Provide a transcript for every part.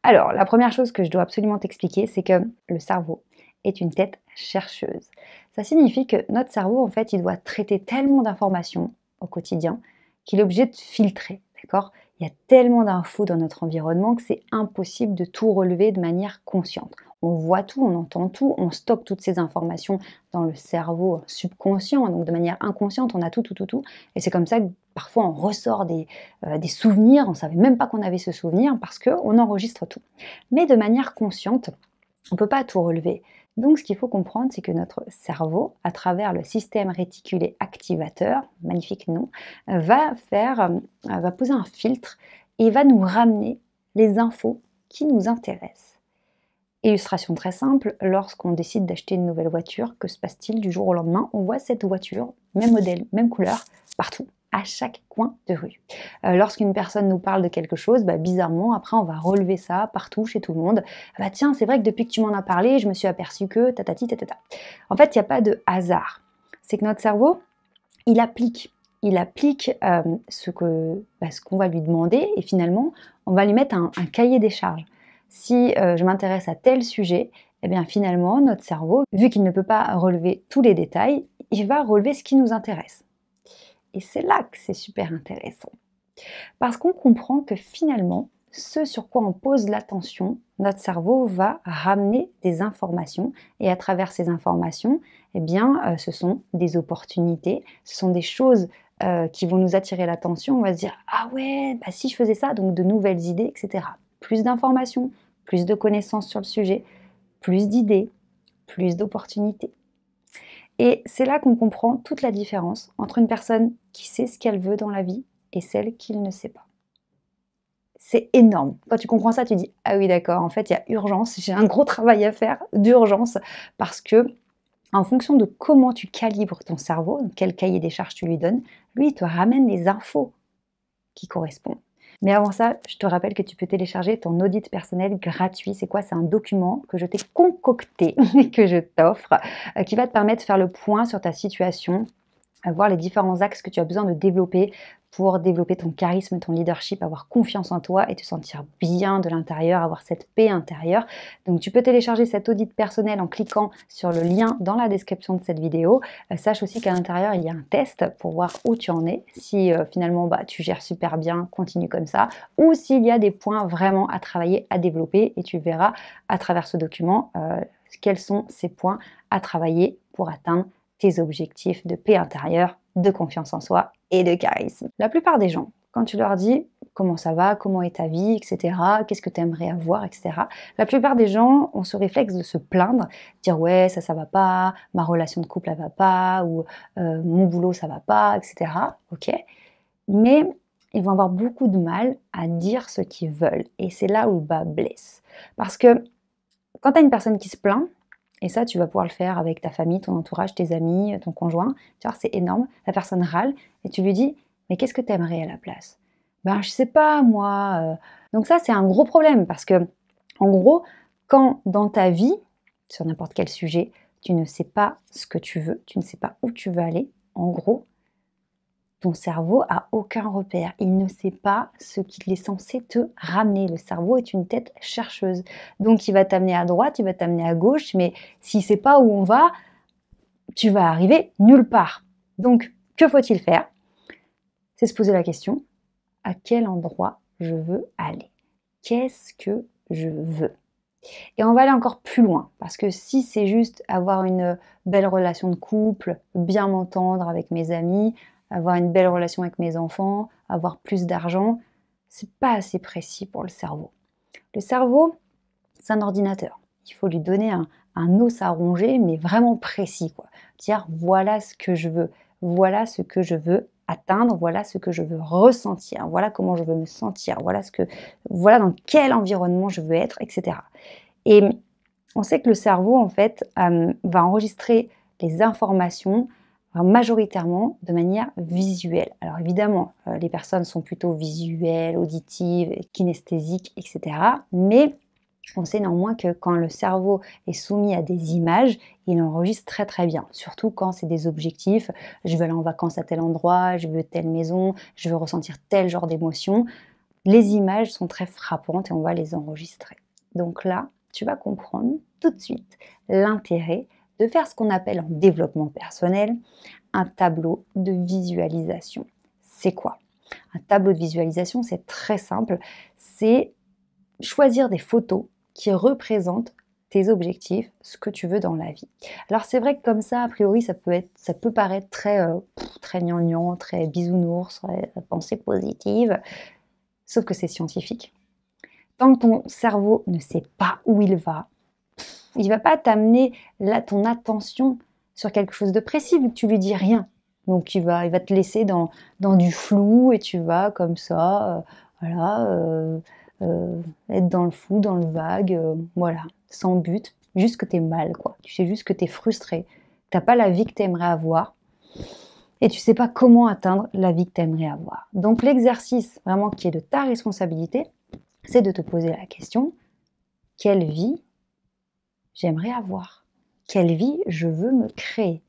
Alors, la première chose que je dois absolument t'expliquer, c'est que le cerveau est une tête chercheuse. Ça signifie que notre cerveau, en fait, il doit traiter tellement d'informations au quotidien qu'il est obligé de filtrer, d'accord? Il y a tellement d'infos dans notre environnement que c'est impossible de tout relever de manière consciente. On voit tout, on entend tout, on stocke toutes ces informations dans le cerveau subconscient, donc de manière inconsciente, on a tout, tout, tout, tout. Et c'est comme ça que parfois on ressort des souvenirs, on ne savait même pas qu'on avait ce souvenir parce qu'on enregistre tout. Mais de manière consciente, on ne peut pas tout relever. Donc ce qu'il faut comprendre, c'est que notre cerveau, à travers le système réticulé activateur, magnifique nom, va poser un filtre et va nous ramener les infos qui nous intéressent. Illustration très simple, lorsqu'on décide d'acheter une nouvelle voiture, que se passe-t-il du jour au lendemain? On voit cette voiture, même modèle, même couleur, partout, à chaque coin de rue. Lorsqu'une personne nous parle de quelque chose, bizarrement, après on va relever ça partout, chez tout le monde. Ah bah tiens, c'est vrai que depuis que tu m'en as parlé, je me suis aperçu que tatati tatata. En fait, il n'y a pas de hasard. C'est que notre cerveau, il applique. Il applique ce qu'on va lui demander et finalement, on va lui mettre un cahier des charges. Si je m'intéresse à tel sujet, eh bien finalement, notre cerveau, vu qu'il ne peut pas relever tous les détails, il va relever ce qui nous intéresse. Et c'est là que c'est super intéressant. Parce qu'on comprend que finalement, ce sur quoi on pose l'attention, notre cerveau va ramener des informations et à travers ces informations, eh bien, ce sont des opportunités, ce sont des choses qui vont nous attirer l'attention. On va se dire ah ouais, si je faisais ça, donc de nouvelles idées, etc. Plus d'informations, plus de connaissances sur le sujet, plus d'idées, plus d'opportunités. Et c'est là qu'on comprend toute la différence entre une personne qui sait ce qu'elle veut dans la vie et celle qui ne sait pas. C'est énorme. Quand tu comprends ça, tu dis ah oui d'accord, en fait il y a urgence, j'ai un gros travail à faire d'urgence parce que en fonction de comment tu calibres ton cerveau, quel cahier des charges tu lui donnes, lui il te ramène les infos qui correspondent. Mais avant ça, je te rappelle que tu peux télécharger ton audit personnel gratuit. C'est quoi? C'est un document que je t'ai concocté et que je t'offre, qui va te permettre de faire le point sur ta situation, voir les différents axes que tu as besoin de développer pour développer ton charisme, ton leadership, avoir confiance en toi et te sentir bien de l'intérieur, avoir cette paix intérieure. Donc tu peux télécharger cet audit personnel en cliquant sur le lien dans la description de cette vidéo. Sache aussi qu'à l'intérieur, il y a un test pour voir où tu en es. Si finalement tu gères super bien, continue comme ça. Ou s'il y a des points vraiment à travailler, à développer. Et tu verras à travers ce document quels sont ces points à travailler pour atteindre tes objectifs de paix intérieure, de confiance en soi et de charisme. La plupart des gens, quand tu leur dis comment ça va, comment est ta vie, etc., qu'est-ce que tu aimerais avoir, etc., la plupart des gens ont ce réflexe de se plaindre, dire ouais, ça va pas, ma relation de couple, elle va pas, ou mon boulot, ça va pas, etc. Ok, mais ils vont avoir beaucoup de mal à dire ce qu'ils veulent. Et c'est là où le bas blesse. Parce que quand tu as une personne qui se plaint, et ça, tu vas pouvoir le faire avec ta famille, ton entourage, tes amis, ton conjoint. Tu vois, c'est énorme. La personne râle et tu lui dis mais qu'est-ce que tu aimerais à la place? Je sais pas, moi. Donc ça, c'est un gros problème parce que, en gros, quand dans ta vie, sur n'importe quel sujet, tu ne sais pas ce que tu veux, tu ne sais pas où tu veux aller, en gros, ton cerveau a aucun repère. Il ne sait pas ce qu'il est censé te ramener. Le cerveau est une tête chercheuse. Donc, il va t'amener à droite, il va t'amener à gauche, mais s'il ne sait pas où on va, tu vas arriver nulle part. Donc, que faut-il faire? C'est se poser la question, à quel endroit je veux aller? Qu'est-ce que je veux? Et on va aller encore plus loin, parce que si c'est juste avoir une belle relation de couple, bien m'entendre avec mes amis, avoir une belle relation avec mes enfants, avoir plus d'argent, c'est pas assez précis pour le cerveau. Le cerveau, c'est un ordinateur. Il faut lui donner un os à ronger, mais vraiment précis, quoi. Dire voilà ce que je veux, voilà ce que je veux atteindre, voilà ce que je veux ressentir, voilà comment je veux me sentir, voilà dans quel environnement je veux être, etc. Et on sait que le cerveau, en fait, va enregistrer les informations majoritairement de manière visuelle. Alors évidemment, les personnes sont plutôt visuelles, auditives, kinesthésiques, etc. Mais on sait néanmoins que quand le cerveau est soumis à des images, il enregistre très très bien. Surtout quand c'est des objectifs. Je veux aller en vacances à tel endroit, je veux telle maison, je veux ressentir tel genre d'émotion. les images sont très frappantes et on va les enregistrer. Donc là, tu vas comprendre tout de suite l'intérêt de faire ce qu'on appelle en développement personnel un tableau de visualisation. C'est quoi? Un tableau de visualisation, c'est très simple. C'est choisir des photos qui représentent tes objectifs, ce que tu veux dans la vie. Alors c'est vrai que comme ça, a priori, ça peut paraître très gnangnan, très bisounours, très pensée positive, sauf que c'est scientifique. Tant que ton cerveau ne sait pas où il va pas t'amener ton attention sur quelque chose de précis vu que tu lui dis rien. Donc il va te laisser dans du flou et tu vas comme ça, voilà, être dans le flou, dans le vague, voilà, sans but, juste que tu es mal, quoi. Tu sais juste que tu es frustré, tu as pas la vie que tu aimerais avoir et tu sais pas comment atteindre la vie que tu aimerais avoir. Donc l'exercice vraiment qui est de ta responsabilité, c'est de te poser la question: quelle vie j'aimerais avoir? Quelle vie je veux me créer?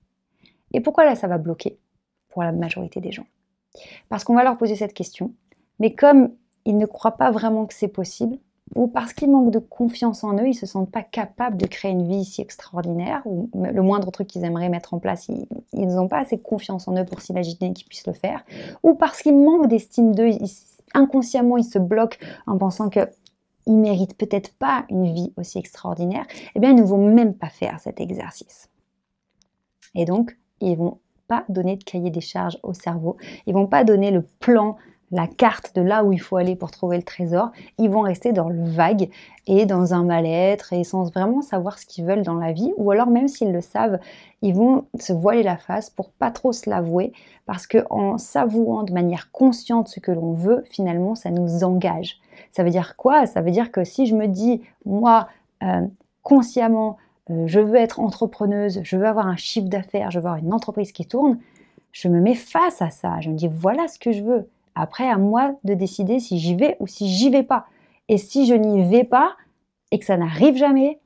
Et pourquoi là ça va bloquer pour la majorité des gens? Parce qu'on va leur poser cette question, mais comme ils ne croient pas vraiment que c'est possible, ou parce qu'ils manquent de confiance en eux, ils ne se sentent pas capables de créer une vie si extraordinaire, ou le moindre truc qu'ils aimeraient mettre en place, ils n'ont pas assez de confiance en eux pour s'imaginer qu'ils puissent le faire, ou parce qu'ils manquent d'estime d'eux, inconsciemment ils se bloquent en pensant qu'ils ne méritent peut-être pas une vie aussi extraordinaire, eh bien ils ne vont même pas faire cet exercice. Et donc, ils vont pas donner de cahier des charges au cerveau, ils vont pas donner le plan, la carte de là où il faut aller pour trouver le trésor, ils vont rester dans le vague et dans un mal-être et sans vraiment savoir ce qu'ils veulent dans la vie, ou alors même s'ils le savent, ils vont se voiler la face pour pas trop se l'avouer, parce qu'en s'avouant de manière consciente ce que l'on veut, finalement ça nous engage. Ça veut dire quoi? Ça veut dire que si je me dis, moi, consciemment, je veux être entrepreneuse, je veux avoir un chiffre d'affaires, je veux avoir une entreprise qui tourne, je me mets face à ça, je me dis voilà ce que je veux. Après, à moi de décider si j'y vais ou si j'y vais pas. Et si je n'y vais pas et que ça n'arrive jamais,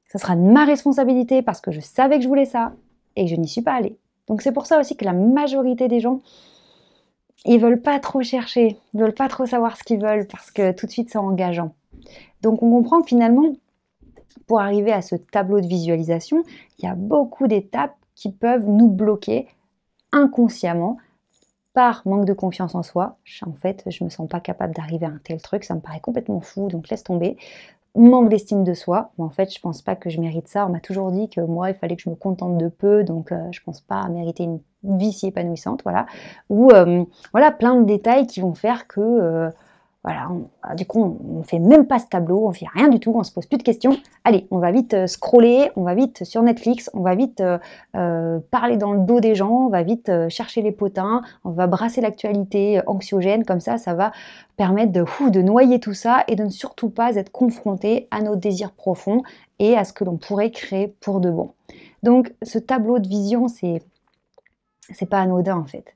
ça sera de ma responsabilité parce que je savais que je voulais ça et que je n'y suis pas allée. Donc c'est pour ça aussi que la majorité des gens, ils veulent pas trop chercher, ils veulent pas trop savoir ce qu'ils veulent parce que tout de suite c'est engageant. Donc on comprend que finalement, pour arriver à ce tableau de visualisation, il y a beaucoup d'étapes qui peuvent nous bloquer inconsciemment par manque de confiance en soi. En fait, je me sens pas capable d'arriver à un tel truc, ça me paraît complètement fou, donc laisse tomber. Manque d'estime de soi. En fait, je pense pas que je mérite ça. On m'a toujours dit que moi, il fallait que je me contente de peu, donc je pense pas mériter une vie si épanouissante, voilà. Ou voilà, plein de détails qui vont faire que voilà, du coup, on fait même pas ce tableau, on fait rien du tout, on se pose plus de questions. Allez, on va vite scroller, on va vite sur Netflix, on va vite parler dans le dos des gens, on va vite chercher les potins, on va brasser l'actualité anxiogène, comme ça va permettre de noyer tout ça et de ne surtout pas être confronté à nos désirs profonds et à ce que l'on pourrait créer pour de bon. Donc, ce tableau de vision, c'est pas anodin en fait.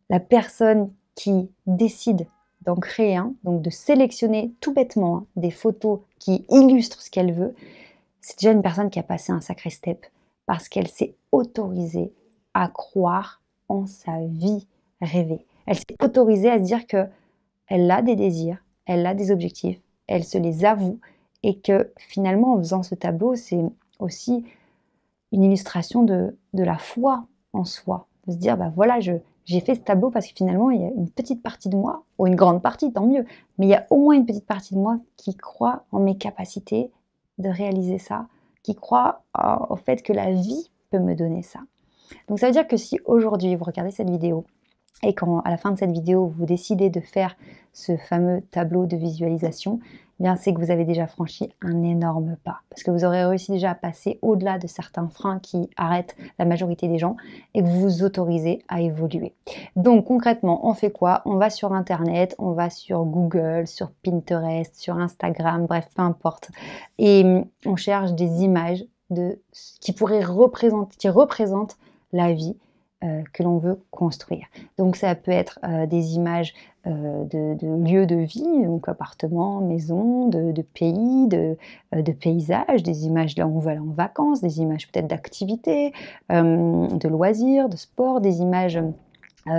La personne qui décide d'en créer un, donc de sélectionner tout bêtement des photos qui illustrent ce qu'elle veut, c'est déjà une personne qui a passé un sacré step parce qu'elle s'est autorisée à croire en sa vie rêvée. Elle s'est autorisée à se dire que elle a des désirs, elle a des objectifs, elle se les avoue et que finalement en faisant ce tableau, c'est aussi une illustration de la foi en soi. De se dire, bah voilà, j'ai fait ce tableau parce que finalement, il y a une petite partie de moi, ou une grande partie, tant mieux, mais il y a au moins une petite partie de moi qui croit en mes capacités de réaliser ça, qui croit au fait que la vie peut me donner ça. Donc ça veut dire que si aujourd'hui vous regardez cette vidéo et quand à la fin de cette vidéo vous décidez de faire ce fameux tableau de visualisation, eh bien c'est que vous avez déjà franchi un énorme pas parce que vous aurez réussi déjà à passer au-delà de certains freins qui arrêtent la majorité des gens et que vous vous autorisez à évoluer. Donc concrètement, on fait quoi? On va sur internet, on va sur Google, sur Pinterest, sur Instagram, bref, peu importe. Et on cherche des images qui représentent la vie que l'on veut construire. Donc ça peut être des images de lieux de vie, donc appartements, maisons, de pays, de paysages, des images là où on va aller en vacances, des images peut-être d'activités, de loisirs, de sport, des images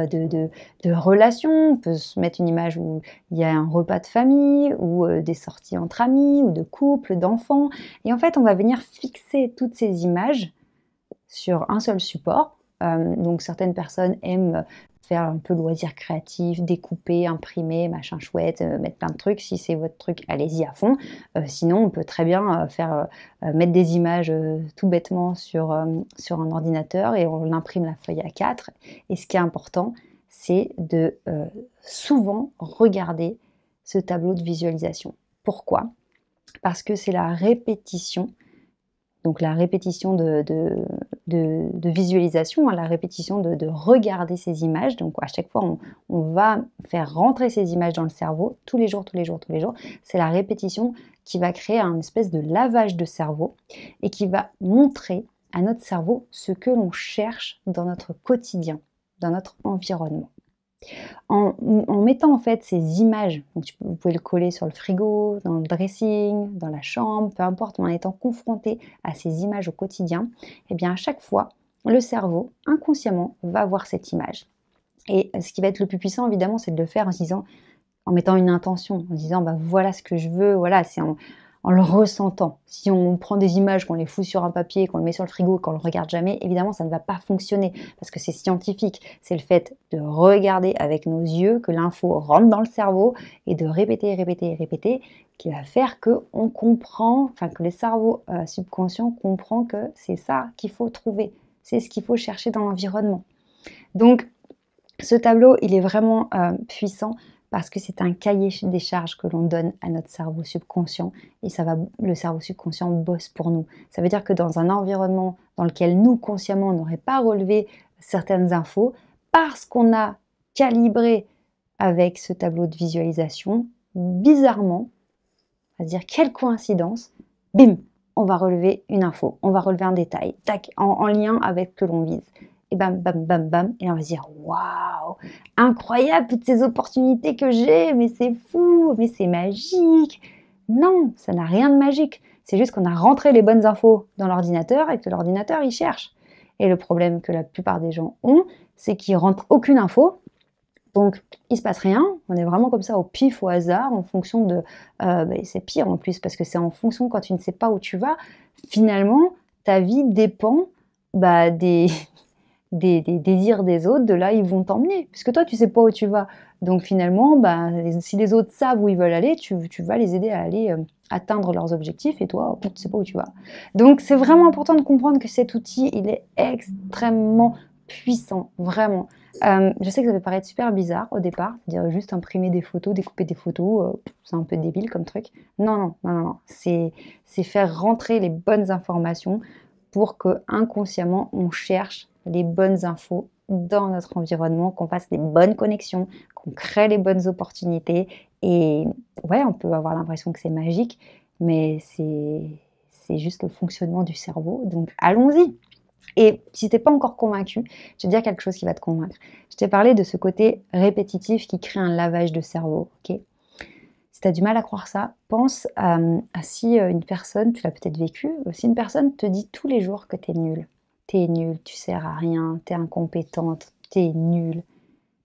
de relations. On peut se mettre une image où il y a un repas de famille ou des sorties entre amis ou de couples, d'enfants. Et en fait, on va venir fixer toutes ces images sur un seul support. Donc certaines personnes aiment faire un peu loisir créatif, découper, imprimer, machin chouette, mettre plein de trucs. Si c'est votre truc, allez-y à fond. Sinon, on peut très bien mettre des images tout bêtement sur un ordinateur et on imprime la feuille A4. Et ce qui est important, c'est de souvent regarder ce tableau de visualisation. Pourquoi? Parce que c'est la répétition, donc la répétition de visualisation, la répétition de regarder ces images. Donc à chaque fois, on va faire rentrer ces images dans le cerveau tous les jours, tous les jours, tous les jours. C'est la répétition qui va créer un espèce de lavage de cerveau et qui va montrer à notre cerveau ce que l'on cherche dans notre quotidien, dans notre environnement. En mettant en fait ces images, donc vous pouvez le coller sur le frigo, dans le dressing, dans la chambre, peu importe, mais en étant confronté à ces images au quotidien, et bien à chaque fois, le cerveau, inconsciemment, va voir cette image. Et ce qui va être le plus puissant, évidemment, c'est de le faire en se disant, en mettant une intention, en se disant, bah, voilà ce que je veux, voilà, c'est en le ressentant. Si on prend des images, qu'on les fout sur un papier, qu'on le met sur le frigo, qu'on le regarde jamais, évidemment, ça ne va pas fonctionner parce que c'est scientifique. C'est le fait de regarder avec nos yeux, que l'info rentre dans le cerveau et de répéter, répéter, répéter, qui va faire que on comprend, enfin que le cerveau subconscient comprend que c'est ça qu'il faut trouver, c'est ce qu'il faut chercher dans l'environnement. Donc, ce tableau, il est vraiment puissant parce que c'est un cahier des charges que l'on donne à notre cerveau subconscient et le cerveau subconscient bosse pour nous. Ça veut dire que dans un environnement dans lequel nous, consciemment, on n'aurait pas relevé certaines infos, parce qu'on a calibré avec ce tableau de visualisation, bizarrement, on va se dire quelle coïncidence, bim, on va relever une info, on va relever un détail, tac, en lien avec ce que l'on vise. Et bam, bam, bam, bam, et on va se dire waouh, incroyable toutes ces opportunités que j'ai, mais c'est fou, mais c'est magique. Non, ça n'a rien de magique. C'est juste qu'on a rentré les bonnes infos dans l'ordinateur et que l'ordinateur il cherche. Et le problème que la plupart des gens ont, c'est qu'ils rentrent aucune info. Donc, il se passe rien. On est vraiment comme ça au pif, au hasard, en fonction de. C'est pire en plus parce que c'est en fonction quand tu ne sais pas où tu vas. Finalement, ta vie dépend des désirs des autres, de là ils vont t'emmener, puisque toi tu sais pas où tu vas. Donc finalement, si les autres savent où ils veulent aller, tu vas les aider à aller atteindre leurs objectifs et toi, tu sais pas où tu vas. Donc c'est vraiment important de comprendre que cet outil, il est extrêmement puissant, vraiment. Je sais que ça peut paraître super bizarre au départ, dire juste imprimer des photos, découper des photos, c'est un peu débile comme truc. Non, non, non, non, non. C'est faire rentrer les bonnes informations pour que inconsciemment on cherche les bonnes infos dans notre environnement, qu'on fasse les bonnes connexions, qu'on crée les bonnes opportunités. Et ouais, on peut avoir l'impression que c'est magique, mais c'est juste le fonctionnement du cerveau. Donc allons-y. Et si tu n'es pas encore convaincu, je vais te dire quelque chose qui va te convaincre. Je t'ai parlé de ce côté répétitif qui crée un lavage de cerveau. Ok ? Si tu as du mal à croire ça, pense à si une personne, tu l'as peut-être vécu, si une personne te dit tous les jours que tu es nul, tu sers à rien, tu es incompétente, tu es nul,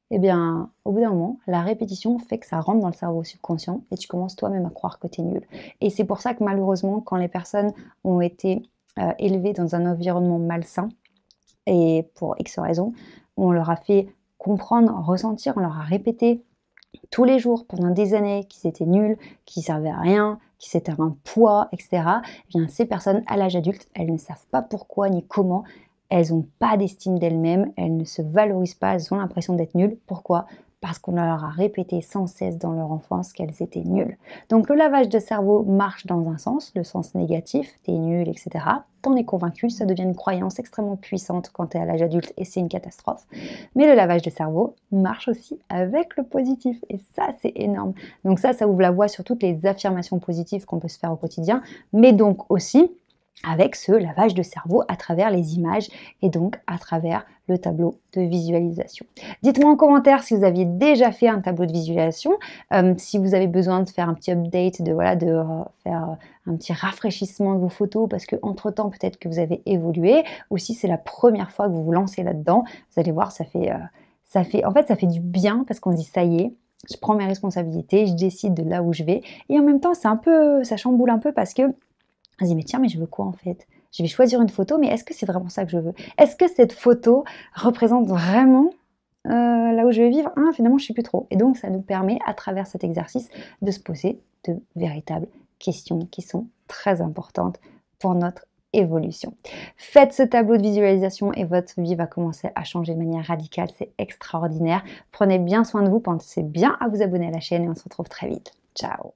eh bien, au bout d'un moment, la répétition fait que ça rentre dans le cerveau subconscient et tu commences toi-même à croire que tu es nul. Et c'est pour ça que malheureusement, quand les personnes ont été élevées dans un environnement malsain, et pour X raisons, on leur a fait comprendre, ressentir, on leur a répété tous les jours pendant des années qu'ils étaient nuls, qu'ils ne servaient à rien, qu'ils c'était un poids, etc. Eh bien, ces personnes, à l'âge adulte, elles ne savent pas pourquoi ni comment, elles n'ont pas d'estime d'elles-mêmes, elles ne se valorisent pas, elles ont l'impression d'être nulles. Pourquoi ? Parce qu'on leur a répété sans cesse dans leur enfance qu'elles étaient nulles. Donc le lavage de cerveau marche dans un sens, le sens négatif, t'es nul, etc. T'en es convaincu, ça devient une croyance extrêmement puissante quand t'es à l'âge adulte et c'est une catastrophe. Mais le lavage de cerveau marche aussi avec le positif et ça c'est énorme. Donc ça ouvre la voie sur toutes les affirmations positives qu'on peut se faire au quotidien, mais donc aussi avec ce lavage de cerveau à travers les images et donc à travers le tableau de visualisation. Dites-moi en commentaire si vous aviez déjà fait un tableau de visualisation, si vous avez besoin de faire un petit update, de faire un petit rafraîchissement de vos photos parce que entre-temps peut-être que vous avez évolué, ou si c'est la première fois que vous vous lancez là-dedans, vous allez voir, ça fait En fait, ça fait du bien parce qu'on se dit: «Ça y est, je prends mes responsabilités, je décide de là où je vais» et en même temps, ça chamboule un peu parce que on se dit: «Mais tiens, mais je veux quoi en fait? Je vais choisir une photo, mais est-ce que c'est vraiment ça que je veux? Est-ce que cette photo représente vraiment, là où je vais vivre? Ah, finalement, je sais plus trop» et donc ça nous permet, à travers cet exercice, de se poser de véritables questions qui sont très importantes pour notre évolution. Faites ce tableau de visualisation et votre vie va commencer à changer de manière radicale, c'est extraordinaire. Prenez bien soin de vous, pensez bien à vous abonner à la chaîne et on se retrouve très vite. Ciao!